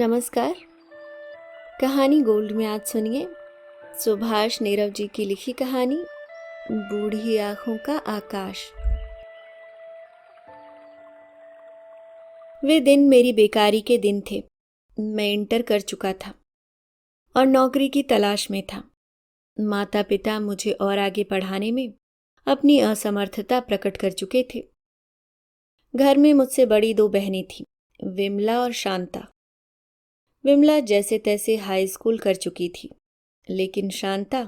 नमस्कार। कहानी गोल्ड में आज सुनिए सुभाष नीरव जी की लिखी कहानी बूढ़ी आंखों का आकाश। वे दिन मेरी बेकारी के दिन थे। मैं इंटर कर चुका था और नौकरी की तलाश में था। माता पिता मुझे और आगे पढ़ाने में अपनी असमर्थता प्रकट कर चुके थे। घर में मुझसे बड़ी दो बहनें थीं, विमला और शांता। विमला जैसे तैसे हाई स्कूल कर चुकी थी, लेकिन शांता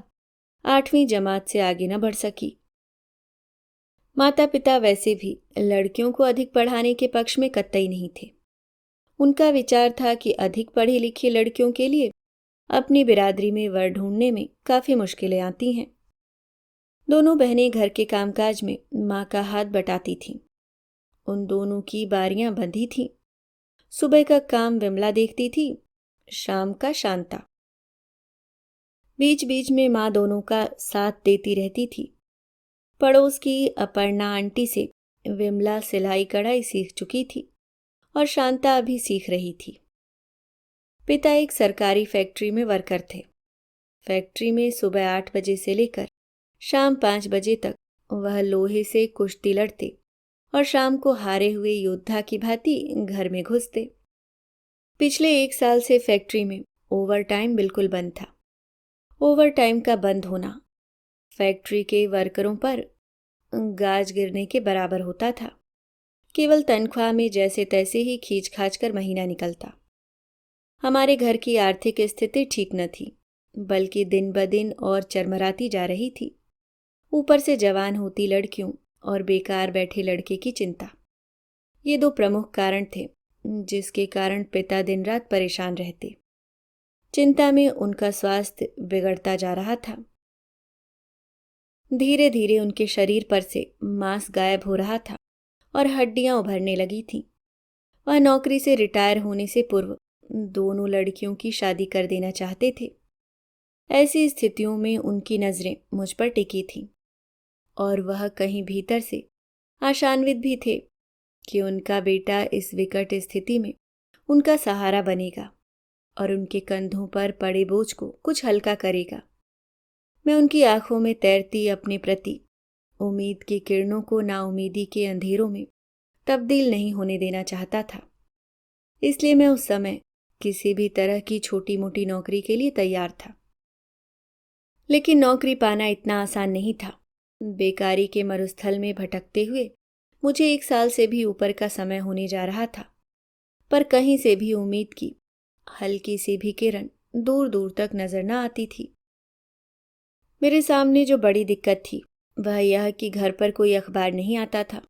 8वीं जमात से आगे न बढ़ सकी। माता पिता वैसे भी लड़कियों को अधिक पढ़ाने के पक्ष में कतई नहीं थे। उनका विचार था कि अधिक पढ़ी लिखी लड़कियों के लिए अपनी बिरादरी में वर ढूंढने में काफी मुश्किलें आती हैं। दोनों बहनें घर के कामकाज में माँ का हाथ बटाती थीं। उन दोनों की बारियां बंधी थीं। सुबह का काम विमला देखती थी, शाम का शांता। बीच बीच में माँ दोनों का साथ देती रहती थी। पड़ोस की अपर्णा आंटी से विमला सिलाई कढ़ाई सीख चुकी थी और शांता अभी सीख रही थी। पिता एक सरकारी फैक्ट्री में वर्कर थे। फैक्ट्री में सुबह 8 बजे से लेकर शाम 5 बजे तक वह लोहे से कुश्ती लड़ते और शाम को हारे हुए योद्धा की भांति घर में घुसते। पिछले 1 साल से फैक्ट्री में ओवरटाइम बिल्कुल बंद था। ओवरटाइम का बंद होना फैक्ट्री के वर्करों पर गाज गिरने के बराबर होता था। केवल तनख्वाह में जैसे तैसे ही खींच खाच कर महीना निकलता। हमारे घर की आर्थिक स्थिति ठीक न थी, बल्कि दिन ब दिन और चरमराती जा रही थी। ऊपर से जवान होती लड़कियों और बेकार बैठे लड़के की चिंता। ये दो प्रमुख कारण थे जिसके कारण पिता दिन रात परेशान रहते। चिंता में उनका स्वास्थ्य बिगड़ता जा रहा था। धीरे धीरे उनके शरीर पर से मांस गायब हो रहा था और हड्डियां उभरने लगी थीं। वह नौकरी से रिटायर होने से पूर्व दोनों लड़कियों की शादी कर देना चाहते थे। ऐसी स्थितियों में उनकी नजरें मुझ पर टिकी थीं और वह कहीं भीतर से आशान्वित भी थे कि उनका बेटा इस विकट स्थिति में उनका सहारा बनेगा और उनके कंधों पर पड़े बोझ को कुछ हल्का करेगा। मैं उनकी आंखों में तैरती अपने प्रति उम्मीद की किरणों को नाउमीदी के अंधेरों में तब्दील नहीं होने देना चाहता था। इसलिए मैं उस समय किसी भी तरह की छोटी मोटी नौकरी के लिए तैयार था। लेकिन नौकरी पाना इतना आसान नहीं था। बेकारी के मरुस्थल में भटकते हुए मुझे 1 साल से भी ऊपर का समय होने जा रहा था, पर कहीं से भी उम्मीद की हल्की सी भी किरण दूर दूर तक नजर न आती थी। मेरे सामने जो बड़ी दिक्कत थी वह यह कि घर पर कोई अखबार नहीं आता था।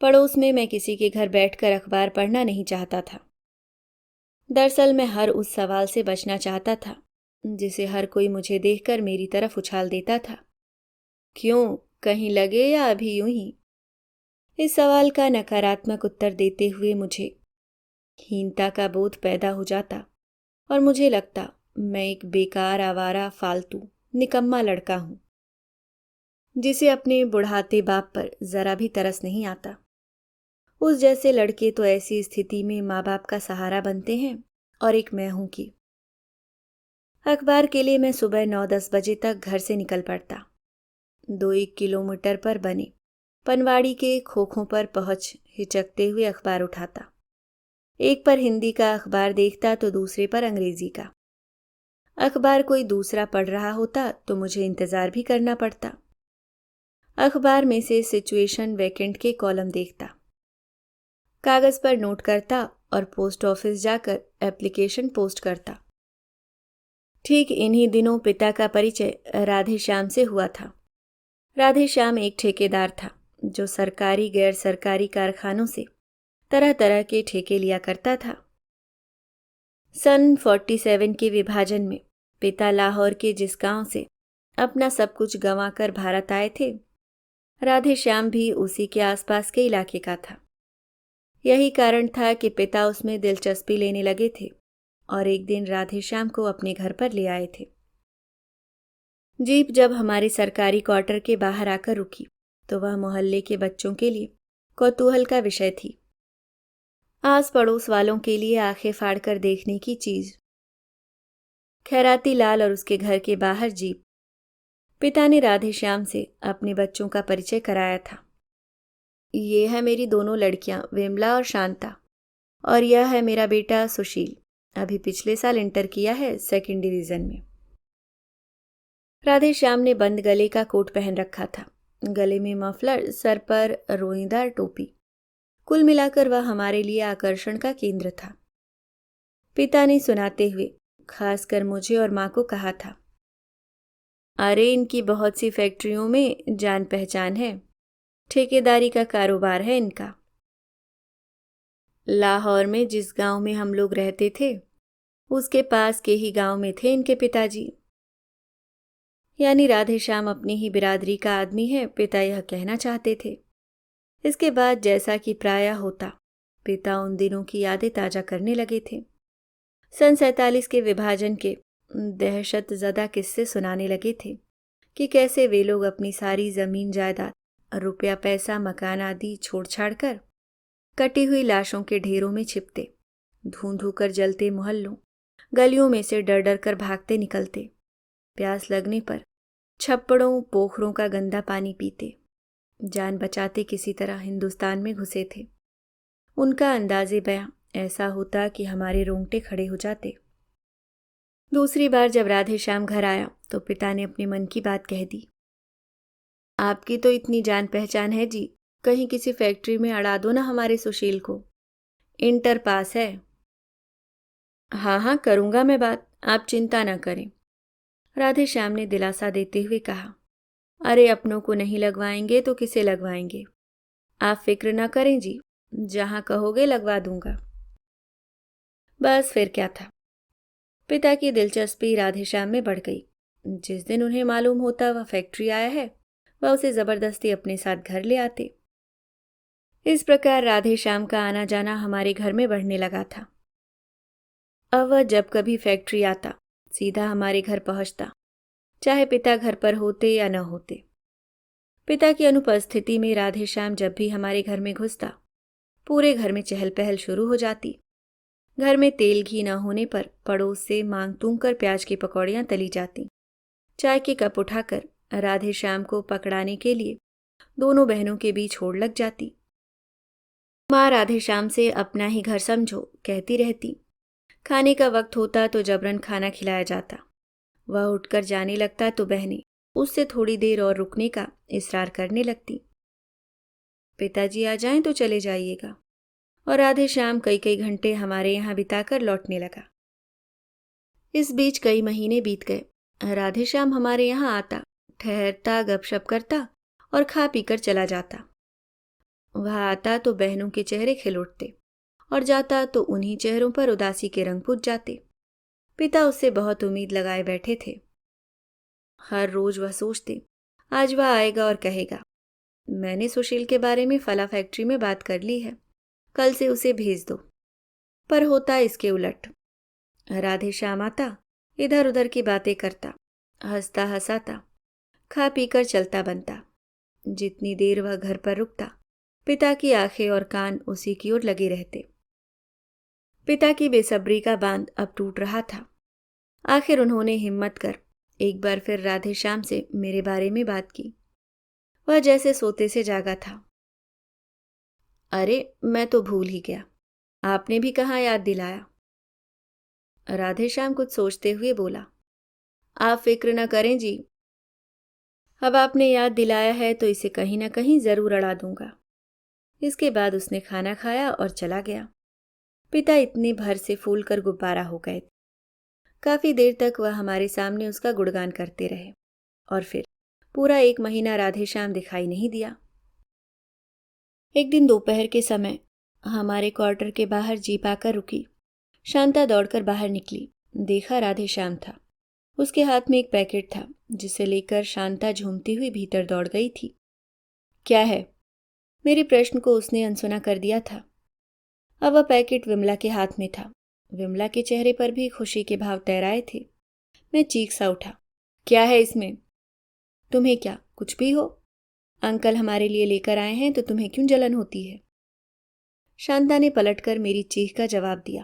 पड़ोस में मैं किसी के घर बैठकर अखबार पढ़ना नहीं चाहता था। दरअसल मैं हर उस सवाल से बचना चाहता था जिसे हर कोई मुझे देखकर मेरी तरफ उछाल देता था। क्यों, कहीं लगे या अभी यूं ही? इस सवाल का नकारात्मक उत्तर देते हुए मुझे हीनता का बोध पैदा हो जाता और मुझे लगता मैं एक बेकार आवारा फालतू निकम्मा लड़का हूं जिसे अपने बुढ़ाते बाप पर जरा भी तरस नहीं आता। उस जैसे लड़के तो ऐसी स्थिति में माँ बाप का सहारा बनते हैं और एक मैं हूं कि अखबार के लिए मैं सुबह 9-10 बजे तक घर से निकल पड़ता। 2-1 किलोमीटर पर बने पनवाड़ी के खोखों पर पहुंच हिचकते हुए अखबार उठाता। एक पर हिंदी का अखबार देखता तो दूसरे पर अंग्रेजी का। अखबार कोई दूसरा पढ़ रहा होता तो मुझे इंतजार भी करना पड़ता। अखबार में से सिचुएशन वैकेंट के कॉलम देखता, कागज पर नोट करता और पोस्ट ऑफिस जाकर एप्लीकेशन पोस्ट करता। ठीक इन्हीं दिनों पिता का परिचय राधे श्याम से हुआ था। राधे श्याम एक ठेकेदार था जो सरकारी गैर सरकारी कारखानों से तरह तरह के ठेके लिया करता था। सन 47 के विभाजन में पिता लाहौर के जिस गांव से अपना सब कुछ गंवाकर भारत आए थे, राधे श्याम भी उसी के आसपास के इलाके का था। यही कारण था कि पिता उसमें दिलचस्पी लेने लगे थे और एक दिन राधे श्याम को अपने घर पर ले आए थे। जीप जब हमारे सरकारी क्वार्टर के बाहर आकर रुकी तो वह मोहल्ले के बच्चों के लिए कौतूहल का विषय थी। आस पड़ोस वालों के लिए आंखें फाड़कर देखने की चीज। खैराती लाल और उसके घर के बाहर जीप। पिता ने राधे श्याम से अपने बच्चों का परिचय कराया था। ये है मेरी दोनों लड़कियां विमला और शांता, और यह है मेरा बेटा सुशील, अभी पिछले साल इंटर किया है, सेकंड डिवीजन में। राधे श्याम ने बंद गले का कोट पहन रखा था, गले में मफलर, सर पर रोईदार टोपी। कुल मिलाकर वह हमारे लिए आकर्षण का केंद्र था। पिता ने सुनाते हुए खासकर मुझे और माँ को कहा था, अरे इनकी बहुत सी फैक्ट्रियों में जान पहचान है, ठेकेदारी का कारोबार है इनका। लाहौर में जिस गांव में हम लोग रहते थे उसके पास के ही गांव में थे इनके पिताजी। यानी राधे श्याम अपनी ही बिरादरी का आदमी है, पिता यह कहना चाहते थे। इसके बाद जैसा कि प्रायः होता, पिता उन दिनों की यादें ताजा करने लगे थे। सन 47 के विभाजन के दहशत ज़दा किस्से सुनाने लगे थे कि कैसे वे लोग अपनी सारी जमीन जायदाद, रुपया पैसा, मकान आदि छोड़ छाड़ कर कटी हुई लाशों के ढेरों में छिपते, धूं धूं कर जलते मोहल्लों गलियों में से डर डर कर भागते निकलते, प्यास लगने पर छप्पड़ों पोखरों का गंदा पानी पीते, जान बचाते किसी तरह हिंदुस्तान में घुसे थे। उनका अंदाजे बयां ऐसा होता कि हमारे रोंगटे खड़े हो जाते। दूसरी बार जब राधे श्याम घर आया तो पिता ने अपने मन की बात कह दी। आपकी तो इतनी जान पहचान है जी, कहीं किसी फैक्ट्री में अड़ा दो ना हमारे सुशील को, इंटर पास है। हाँ हाँ करूंगा मैं बात, आप चिंता ना करें, राधे श्याम ने दिलासा देते हुए कहा। अरे अपनों को नहीं लगवाएंगे तो किसे लगवाएंगे, आप फिक्र ना करें जी, जहां कहोगे लगवा दूंगा। बस फिर क्या था, पिता की दिलचस्पी राधे श्याम में बढ़ गई। जिस दिन उन्हें मालूम होता वह फैक्ट्री आया है, वह उसे जबरदस्ती अपने साथ घर ले आते। इस प्रकार राधे श्याम का आना जाना हमारे घर में बढ़ने लगा था। अब वह जब कभी फैक्ट्री आता सीधा हमारे घर पहुंचता, चाहे पिता घर पर होते या न होते। पिता की अनुपस्थिति में राधे श्याम जब भी हमारे घर में घुसता, पूरे घर में चहल पहल शुरू हो जाती। घर में तेल घी न होने पर पड़ोस से मांग तूंग कर प्याज की पकौड़ियां तली जाती। चाय के कप उठाकर राधे श्याम को पकड़ाने के लिए दोनों बहनों के बीच होड़ लग जाती। माँ राधे श्याम से अपना ही घर समझो कहती रहती। खाने का वक्त होता तो जबरन खाना खिलाया जाता। वह उठकर जाने लगता तो बहनें उससे थोड़ी देर और रुकने का इसरार करने लगती। पिताजी आ जाएं तो चले जाइएगा, और राधे श्याम कई कई घंटे हमारे यहाँ बिताकर लौटने लगा। इस बीच कई महीने बीत गए। राधे श्याम हमारे यहाँ आता, ठहरता, गपशप करता और खा पीकर चला जाता। वह आता तो बहनों के चेहरे खिल उठते और जाता तो उन्हीं चेहरों पर उदासी के रंग पुत जाते। पिता उससे बहुत उम्मीद लगाए बैठे थे। हर रोज वह सोचते, आज वह आएगा और कहेगा, मैंने सुशील के बारे में फला फैक्ट्री में बात कर ली है, कल से उसे भेज दो। पर होता इसके उलट। राधे श्याम आता, इधर उधर की बातें करता, हंसता हंसाता, खा पीकर चलता बनता। जितनी देर वह घर पर रुकता, पिता की आंखें और कान उसी की ओर लगे रहते। पिता की बेसब्री का बांध अब टूट रहा था। आखिर उन्होंने हिम्मत कर एक बार फिर राधे श्याम से मेरे बारे में बात की। वह जैसे सोते से जागा था। अरे मैं तो भूल ही गया, आपने भी कहाँ याद दिलाया। राधे श्याम कुछ सोचते हुए बोला, आप फिक्र न करें जी, अब आपने याद दिलाया है तो इसे कहीं ना कहीं जरूर अड़ा दूंगा। इसके बाद उसने खाना खाया और चला गया। पिता इतने भर से फूल कर गुब्बारा हो गए। काफी देर तक वह हमारे सामने उसका गुणगान करते रहे, और फिर पूरा 1 महीना राधे श्याम दिखाई नहीं दिया। एक दिन दोपहर के समय हमारे क्वार्टर के बाहर जीप आकर रुकी। शांता दौड़कर बाहर निकली। देखा राधे श्याम था। उसके हाथ में एक पैकेट था, जिसे लेकर शांता झूमती हुई भीतर दौड़ गई थी। क्या है? मेरे प्रश्न को उसने अनसुना कर दिया था। अब वह पैकेट विमला के हाथ में था। विमला के चेहरे पर भी खुशी के भाव तैराए थे। मैं चीख सा उठा, क्या है इसमें? तुम्हें क्या कुछ भी हो? अंकल हमारे लिए लेकर आए हैं तो तुम्हें क्यों जलन होती है? शांता ने पलटकर मेरी चीख का जवाब दिया।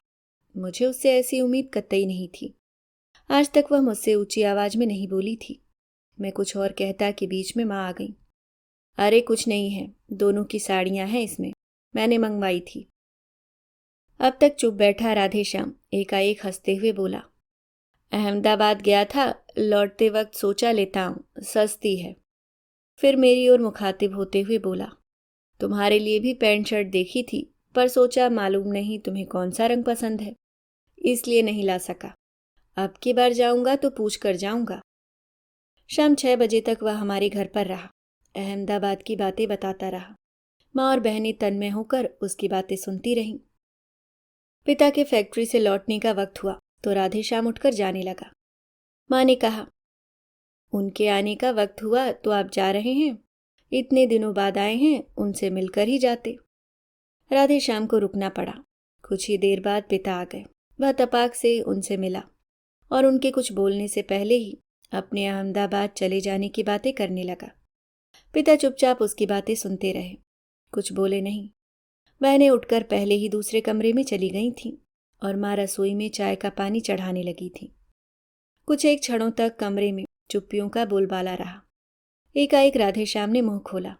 मुझे उससे ऐसी उम्मीद कतई नहीं थी। आज तक वह मुझसे ऊंची आवाज में नहीं बोली थी। मैं कुछ और कहता कि बीच में माँ आ गई। अरे कुछ नहीं है, दोनों की साड़ियां हैं इसमें, मैंने मंगवाई थी। अब तक चुप बैठा राधेश्याम एकाएक हंसते हुए बोला, अहमदाबाद गया था, लौटते वक्त सोचा लेता हूँ, सस्ती है। फिर मेरी ओर मुखातिब होते हुए बोला, तुम्हारे लिए भी पैंट शर्ट देखी थी, पर सोचा मालूम नहीं तुम्हें कौन सा रंग पसंद है, इसलिए नहीं ला सका। अब की बार जाऊंगा तो पूछ कर जाऊंगा। शाम 6 बजे तक वह हमारे घर पर रहा। अहमदाबाद की बातें बताता रहा। माँ और बहनें तन्मय होकर उसकी बातें सुनती रहीं। पिता के फैक्ट्री से लौटने का वक्त हुआ तो राधेश्याम उठकर जाने लगा। माँ ने कहा, उनके आने का वक्त हुआ तो आप जा रहे हैं, इतने दिनों बाद आए हैं, उनसे मिलकर ही जाते। राधेश्याम को रुकना पड़ा। कुछ ही देर बाद पिता आ गए। वह तपाक से उनसे मिला और उनके कुछ बोलने से पहले ही अपने अहमदाबाद चले जाने की बातें करने लगा। पिता चुपचाप उसकी बातें सुनते रहे, कुछ बोले नहीं। बहनें उठकर पहले ही दूसरे कमरे में चली गई थीं और माँ रसोई में चाय का पानी चढ़ाने लगी थी। कुछ एक क्षणों तक कमरे में चुप्पियों का बोलबाला रहा। एकाएक राधेश्याम ने मुंह खोला,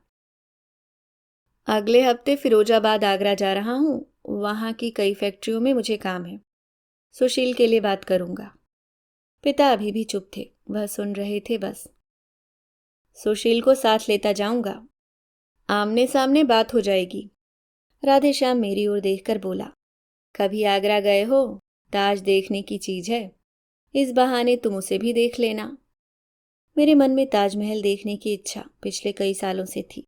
अगले हफ्ते फिरोजाबाद आगरा जा रहा हूँ, वहां की कई फैक्ट्रियों में मुझे काम है, सुशील के लिए बात करूंगा। पिता अभी भी चुप थे, वह सुन रहे थे बस। सुशील को साथ लेता जाऊंगा, आमने सामने बात हो जाएगी। राधेश्याम मेरी ओर देखकर बोला, कभी आगरा गए हो? ताज देखने की चीज है, इस बहाने तुम उसे भी देख लेना। मेरे मन में ताजमहल देखने की इच्छा पिछले कई सालों से थी।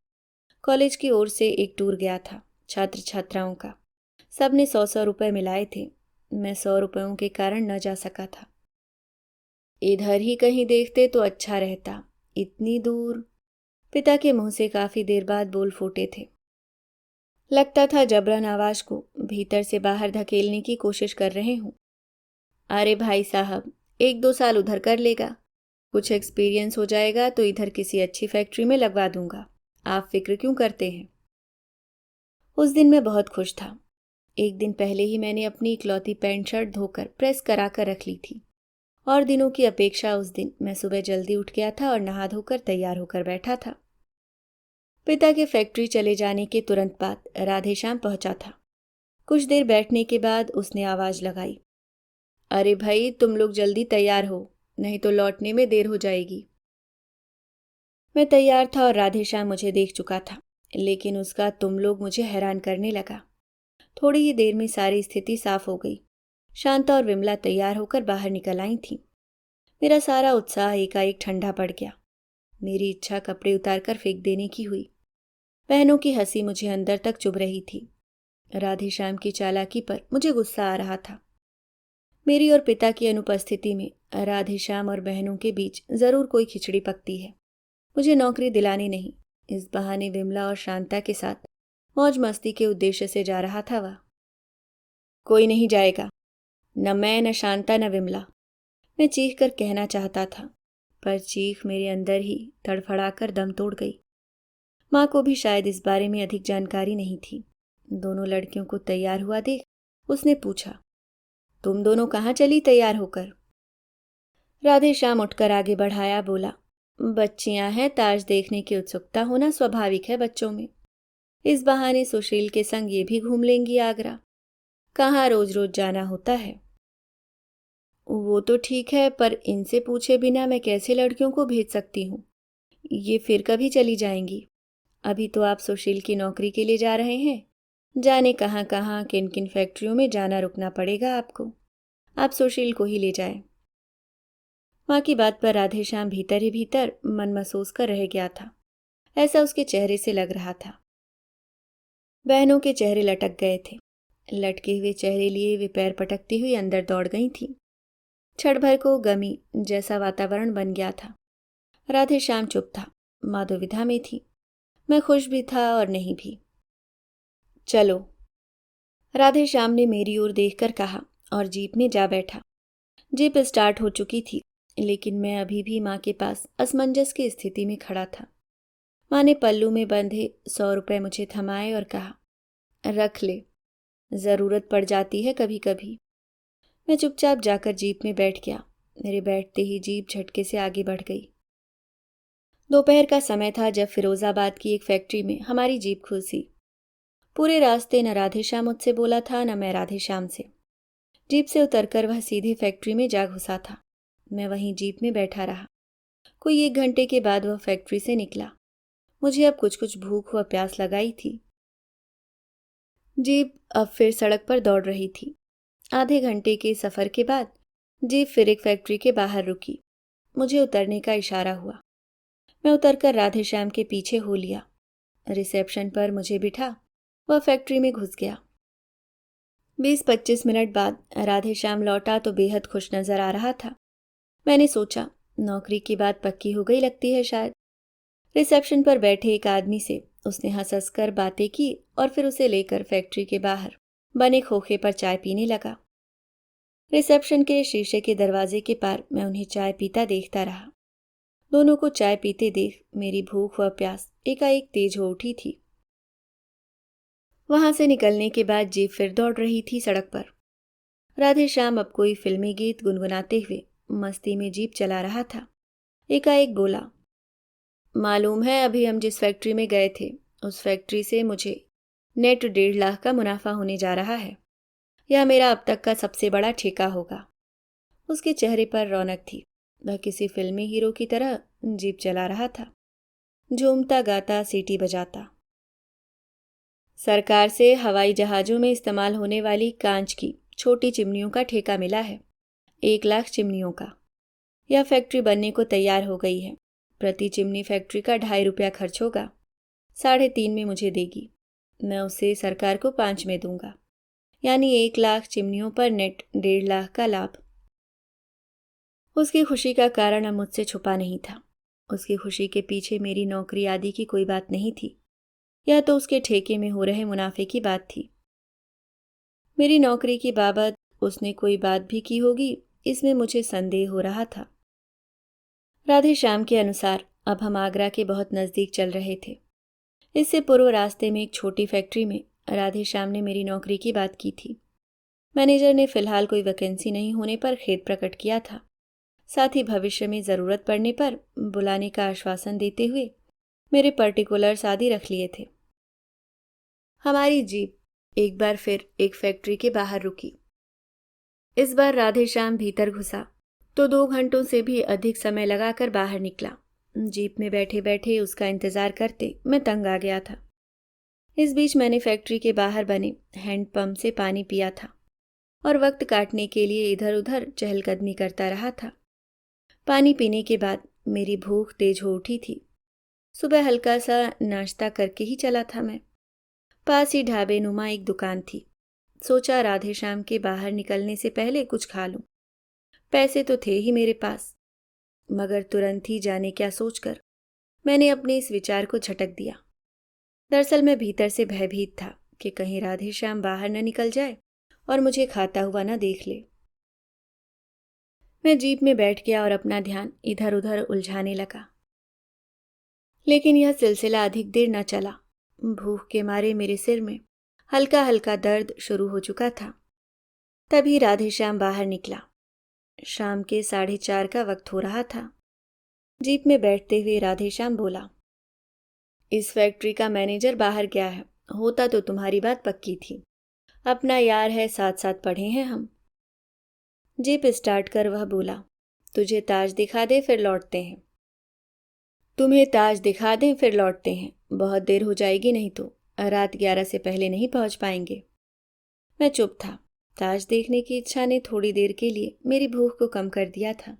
कॉलेज की ओर से एक टूर गया था, छात्र छात्राओं का। सबने 100-100 रुपए मिलाए थे। मैं 100 रुपयों के कारण न जा सका था। इधर ही कहीं देखते तो अच्छा रहता, इतनी दूर। पिता के मुंह से काफी देर बाद बोल फूटे थे। लगता था जबरन आवाज को भीतर से बाहर धकेलने की कोशिश कर रहे हूं। अरे भाई साहब, 1-2 साल उधर कर लेगा, कुछ एक्सपीरियंस हो जाएगा तो इधर किसी अच्छी फैक्ट्री में लगवा दूंगा, आप फिक्र क्यों करते हैं। उस दिन मैं बहुत खुश था। एक दिन पहले ही मैंने अपनी इकलौती पैंट शर्ट धोकर प्रेस करा कर रख ली थी और दिनों की अपेक्षा उस दिन मैं सुबह जल्दी उठ गया था और नहा धोकर तैयार होकर बैठा था। पिता के फैक्ट्री चले जाने के तुरंत बाद राधेश्याम पहुंचा था। कुछ देर बैठने के बाद उसने आवाज लगाई, अरे भाई, तुम लोग जल्दी तैयार हो, नहीं तो लौटने में देर हो जाएगी। मैं तैयार था और राधेश्याम मुझे देख चुका था, लेकिन उसका तुम लोग मुझे हैरान करने लगा। थोड़ी ही देर में सारी स्थिति साफ हो गई। शांता और विमला तैयार होकर बाहर निकल आई थीं। मेरा सारा उत्साह एकाएक ठंडा पड़ गया। मेरी इच्छा कपड़े उतारकर फेंक देने की हुई। बहनों की हंसी मुझे अंदर तक चुभ रही थी। राधेश्याम की चालाकी पर मुझे गुस्सा आ रहा था। मेरी और पिता की अनुपस्थिति में राधेश्याम और बहनों के बीच जरूर कोई खिचड़ी पकती है। मुझे नौकरी दिलानी नहीं, इस बहाने विमला और शांता के साथ मौज मस्ती के उद्देश्य से जा रहा था वह। कोई नहीं जाएगा, न मैं, न शांता, न विमला। मैं चीख कर कहना चाहता था, पर चीख मेरे अंदर ही तड़फड़ाकर दम तोड़ गई। माँ को भी शायद इस बारे में अधिक जानकारी नहीं थी। दोनों लड़कियों को तैयार हुआ देख उसने पूछा, तुम दोनों कहाँ चली तैयार होकर? राधेश्याम उठकर आगे बढ़ाया, बोला, बच्चियां हैं, ताज देखने की उत्सुकता होना स्वाभाविक है बच्चों में। इस बहाने सुशील के संग ये भी घूम लेंगी आगरा। कहाँ रोज रोज जाना होता है। वो तो ठीक है, पर इनसे पूछे बिना मैं कैसे लड़कियों को भेज सकती हूँ? ये फिर कभी चली जाएंगी। अभी तो आप सुशील की नौकरी के लिए जा रहे हैं, जाने कहाँ कहाँ किन किन फैक्ट्रियों में जाना रुकना पड़ेगा आपको। आप सुशील को ही ले जाएं। माँ की बात पर राधेश्याम भीतर ही भीतर मन महसूस कर रह गया था। ऐसा उसके चेहरे से लग रहा था। बहनों के चेहरे लटक गए थे। लटके हुए चेहरे लिए वे पैर पटकती हुई अंदर दौड़ गई थीं। क्षण भर को गमी जैसा वातावरण बन गया था। राधेश्याम चुप था, माँ दुविधा में थी। मैं खुश भी था और नहीं भी। चलो, राधेश्याम ने मेरी ओर देखकर कहा और जीप में जा बैठा। जीप स्टार्ट हो चुकी थी, लेकिन मैं अभी भी माँ के पास असमंजस की स्थिति में खड़ा था। माँ ने पल्लू में बंधे 100 रुपए मुझे थमाए और कहा, रख ले, ज़रूरत पड़ जाती है कभी कभी। मैं चुपचाप जाकर जीप में बैठ गया। मेरे बैठते ही जीप झटके से आगे बढ़ गई। दोपहर का समय था जब फिरोजाबाद की एक फैक्ट्री में हमारी जीप घुसी। पूरे रास्ते न राधेश्याम मुझसे बोला था न मैं राधेश्याम से। जीप से उतरकर वह सीधे फैक्ट्री में जा घुसा था। मैं वहीं जीप में बैठा रहा। कोई 1 घंटे के बाद वह फैक्ट्री से निकला। मुझे अब कुछ कुछ भूख व प्यास लगाई थी। जीप अब फिर सड़क पर दौड़ रही थी। आधे घंटे के सफ़र के बाद जीप फिर एक फैक्ट्री के बाहर रुकी। मुझे उतरने का इशारा हुआ। मैं उतरकर राधेश्याम के पीछे हो लिया। रिसेप्शन पर मुझे बिठा वह फैक्ट्री में घुस गया। 20-25 मिनट बाद राधेश्याम लौटा तो बेहद खुश नजर आ रहा था। मैंने सोचा नौकरी की बात पक्की हो गई लगती है शायद। रिसेप्शन पर बैठे एक आदमी से उसने हंस हंस कर बातें की और फिर उसे लेकर फैक्ट्री के बाहर बने खोखे पर चाय पीने लगा। रिसेप्शन के शीशे के दरवाजे के पार मैं उन्हें चाय पीता देखता रहा। दोनों को चाय पीते देख मेरी भूख व प्यास एकाएक तेज हो उठी थी। वहां से निकलने के बाद जीप फिर दौड़ रही थी सड़क पर। राधेश्याम अब कोई फिल्मी गीत गुनगुनाते हुए मस्ती में जीप चला रहा था। एकाएक बोला, मालूम है अभी हम जिस फैक्ट्री में गए थे उस फैक्ट्री से मुझे नेट 1.5 लाख का मुनाफा होने जा रहा है। यह मेरा अब तक का सबसे बड़ा ठेका होगा। उसके चेहरे पर रौनक थी। वह किसी फिल्मी हीरो की तरह जीप चला रहा था, झूमता गाता सीटी बजाता। सरकार से हवाई जहाज़ों में इस्तेमाल होने वाली कांच की छोटी चिमनियों का ठेका मिला है, 1 लाख चिमनियों का। यह फैक्ट्री बनने को तैयार हो गई है। प्रति चिमनी फैक्ट्री का 2.5 रुपया खर्च होगा। 3.5 में मुझे देगी। मैं उसे सरकार को 5 में दूंगा, यानी 1 लाख चिमनियों पर नेट 1.5 लाख का लाभ। उसकी खुशी का कारण अब मुझसे छुपा नहीं था। उसकी खुशी के पीछे मेरी नौकरी आदि की कोई बात नहीं थी। यह तो उसके ठेके में हो रहे मुनाफे की बात थी। मेरी नौकरी की बाबत उसने कोई बात भी की होगी, इसमें मुझे संदेह हो रहा था। राधेश्याम के अनुसार अब हम आगरा के बहुत नज़दीक चल रहे थे। इससे पूर्व रास्ते में एक छोटी फैक्ट्री में राधेश्याम ने मेरी नौकरी की बात की थी। मैनेजर ने फिलहाल कोई वैकेंसी नहीं होने पर खेद प्रकट किया था। साथ ही भविष्य में ज़रूरत पड़ने पर बुलाने का आश्वासन देते हुए मेरे पर्टिकुलर्स आदि रख लिए थे। हमारी जीप एक बार फिर एक फैक्ट्री के बाहर रुकी। इस बार राधेश्याम भीतर घुसा तो 2 घंटों से भी अधिक समय लगाकर बाहर निकला। जीप में बैठे बैठे उसका इंतज़ार करते मैं तंग आ गया था। इस बीच मैंने फैक्ट्री के बाहर बने हैंडपंप से पानी पिया था और वक्त काटने के लिए इधर उधर चहलकदमी करता रहा था। पानी पीने के बाद मेरी भूख तेज हो उठी थी। सुबह हल्का सा नाश्ता करके ही चला था मैं। पास ही ढाबे नुमा एक दुकान थी। सोचा राधेश्याम के बाहर निकलने से पहले कुछ खा लूं। पैसे तो थे ही मेरे पास, मगर तुरंत ही जाने क्या सोचकर मैंने अपने इस विचार को झटक दिया। दरअसल मैं भीतर से भयभीत था कि कहीं राधेश्याम बाहर न निकल जाए और मुझे खाता हुआ न देख ले। मैं जीप में बैठ गया और अपना ध्यान इधर उधर उलझाने लगा। लेकिन यह सिलसिला अधिक देर न चला। भूख के मारे मेरे सिर में हल्का हल्का दर्द शुरू हो चुका था। तभी राधेश्याम बाहर निकला। शाम के 4:30 का वक्त हो रहा था। जीप में बैठते हुए राधेश्याम बोला, इस फैक्ट्री का मैनेजर बाहर गया है। होता तो तुम्हारी बात पक्की थी। अपना यार है, साथ साथ पढ़े हैं हम। जीप स्टार्ट कर वह बोला, तुझे ताज दिखा दे फिर लौटते हैं। तुम्हें ताज दिखा दें फिर लौटते हैं। बहुत देर हो जाएगी, नहीं तो रात 11 से पहले नहीं पहुंच पाएंगे। मैं चुप था। ताज देखने की इच्छा ने थोड़ी देर के लिए मेरी भूख को कम कर दिया था।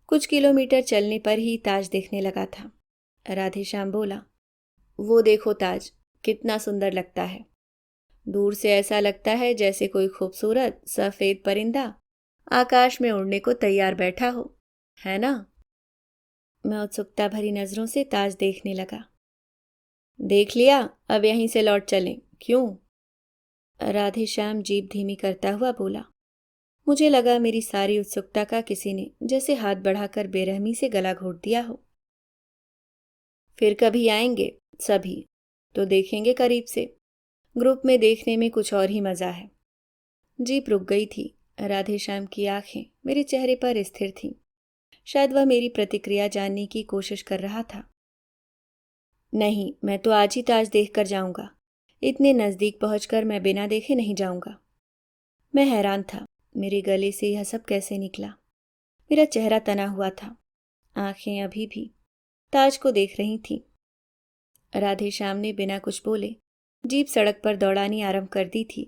कुछ किलोमीटर चलने पर ही ताज दिखने लगा था। राधेश्याम बोला, वो देखो ताज, कितना सुंदर लगता है। दूर से ऐसा लगता है जैसे कोई खूबसूरत सफ़ेद परिंदा आकाश में उड़ने को तैयार बैठा हो, है ना? मैं उत्सुकता भरी नज़रों से ताज देखने लगा। देख लिया, अब यहीं से लौट चलें, क्यों? राधेश्याम जीभ धीमी करता हुआ बोला। मुझे लगा मेरी सारी उत्सुकता का किसी ने जैसे हाथ बढ़ाकर बेरहमी से गला घोट दिया हो। फिर कभी आएंगे सभी, तो देखेंगे करीब से। ग्रुप में देखने में कुछ और ही मज़ा है। जीप रुक गई थी। राधेश्याम की आंखें मेरे चेहरे पर स्थिर थीं। शायद वह मेरी प्रतिक्रिया जानने की कोशिश कर रहा था। नहीं, मैं तो आज ही ताज देख कर जाऊंगा। इतने नज़दीक पहुंचकर मैं बिना देखे नहीं जाऊंगा। मैं हैरान था, मेरे गले से यह सब कैसे निकला। मेरा चेहरा तना हुआ था, आंखें अभी भी ताज को देख रही थीं। राधेश्याम ने बिना कुछ बोले जीप सड़क पर दौड़ानी आरंभ कर दी थी।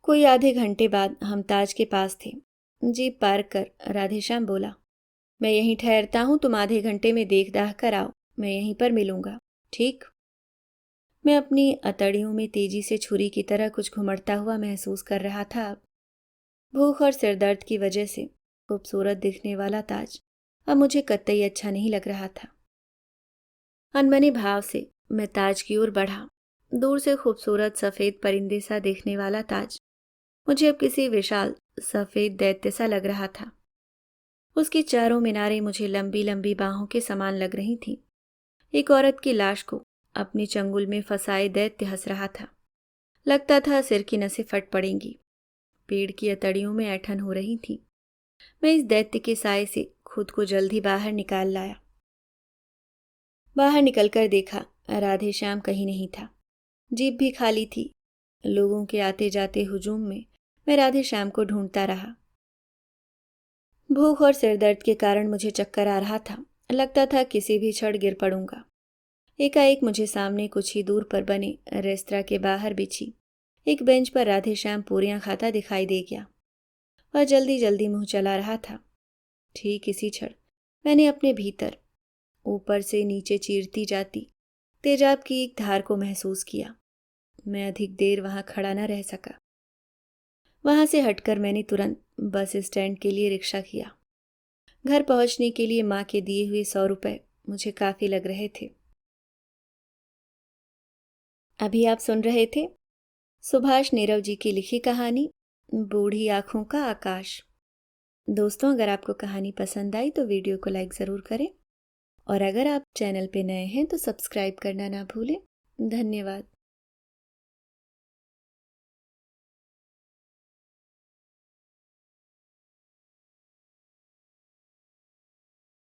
कोई आधे घंटे बाद हम ताज के पास थे। जीप पार्क कर राधेश्याम बोला, मैं यहीं ठहरता हूं, तुम आधे घंटे में देख दाख कर आओ, मैं यहीं पर मिलूंगा, ठीक? मैं अपनी अतड़ियों में तेजी से छुरी की तरह कुछ घुमड़ता हुआ महसूस कर रहा था। भूख और सिरदर्द की वजह से खूबसूरत दिखने वाला ताज अब मुझे कतई अच्छा नहीं लग रहा था। अनमने भाव से मैं ताज की ओर बढ़ा। दूर से खूबसूरत सफ़ेद परिंदे सा देखने वाला ताज मुझे अब किसी विशाल सफ़ेद दैत्य सा लग रहा था। उसकी चारों मीनारें मुझे लंबी लंबी बाहों के समान लग रही थीं। एक औरत की लाश को अपनी चंगुल में फंसाए दैत्य हंस रहा था। लगता था सिर की नसें फट पड़ेंगी। पेड़ की अतड़ियों में ऐंठन हो रही थी। मैं इस दैत्य के साए से खुद को जल्दी बाहर निकाल लाया। बाहर निकलकर देखा, राधेश्याम कहीं नहीं था। जीप भी खाली थी। लोगों के आते जाते हुजूम में मैं राधेश्याम को ढूंढता रहा। भूख और सिरदर्द के कारण मुझे चक्कर आ रहा था। लगता था किसी भी क्षण गिर पड़ूंगा। एकाएक मुझे सामने कुछ ही दूर पर बने रेस्तरां के बाहर बिछी एक बेंच पर राधेश्याम पूरियां खाता दिखाई दे गया। वह जल्दी जल्दी मुंह चला रहा था। ठीक इसी क्षण मैंने अपने भीतर ऊपर से नीचे चीरती जाती तेजाब की एक धार को महसूस किया। मैं अधिक देर वहां खड़ा न रह सका। वहां से हटकर मैंने तुरंत बस स्टैंड के लिए रिक्शा किया। घर पहुंचने के लिए माँ के दिए हुए 100 रुपए मुझे काफी लग रहे थे। अभी आप सुन रहे थे सुभाष नीरव जी की लिखी कहानी बूढ़ी आंखों का आकाश। दोस्तों, अगर आपको कहानी पसंद आई तो वीडियो को लाइक ज़रूर करें और अगर आप चैनल पे नए हैं तो सब्सक्राइब करना ना भूलें। धन्यवाद।